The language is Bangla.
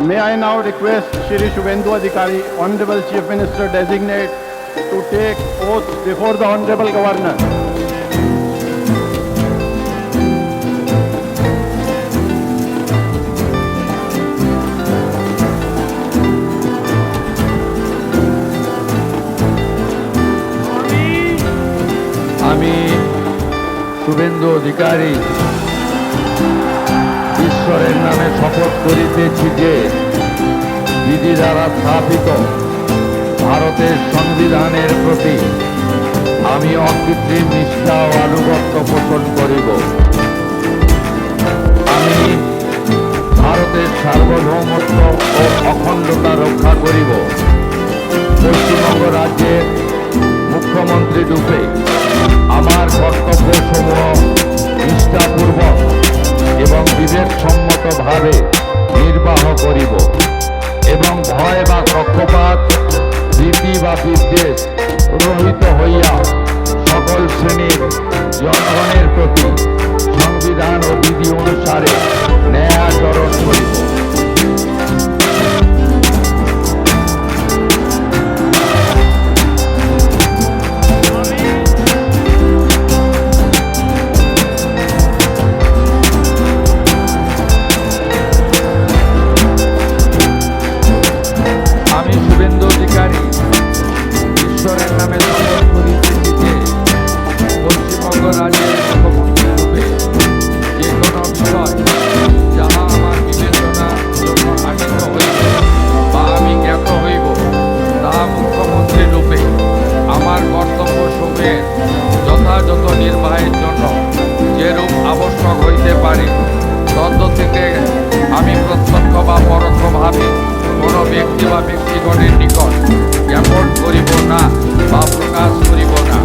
May I now request Shri Shubhendu Adhikari, Honorable Chief Minister Designate, to take oath before the Honorable Governor. আমি শুভেন্দু অধিকারী ঈশ্বরের নামে শপথ করিতেছি যে বিধি দ্বারা স্থাপিত ভারতের সংবিধানের প্রতি আমি অকৃত্রিম নিষ্ঠা ও আনুগত্য পোষণ করিব। আমি ভারতের সার্বভৌমত্ব ও অখণ্ডতা রক্ষা করিব। পশ্চিমবঙ্গ রাজ্যের মুখ্যমন্ত্রী রূপে আমার কর্তব্যসমূহ নিষ্ঠাপূর্বক এবং বিবেকসম্মতভাবে নির্বাহ করিব এবং ভয় বা পক্ষপাত, ভীতি বা বিদ্বেষ রহিত হইয়া সকল শ্রেণীর জনগণের প্রতি সংবিধান ও বিধি অনুসারে ন্যায় আচরণ করিব। আমি শুভেন্দু অধিকারী ঈশ্বরের নামে শপথ করিতেছি যে পশ্চিমবঙ্গ রাজ্যের মুখ্যমন্ত্রী রূপে যে কোনো বিষয় যাহা আমার বিবেচনার জন্য আনিত হইবে বা আমি জ্ঞাত হইব, তাহা মুখ্যমন্ত্রী রূপে আমার কর্তব্য সমূহের যথাযথ নির্বাহের জন্য যেরূপ আবশ্যক হইতে পারে তদ্গতিতে আমি প্রত্যক্ষ বা পরোক্ষভাবে কোনো ব্যক্তি বা ব্যক্তিগণের নিকট জ্ঞাপন করিব না বা প্রকাশ করিব না।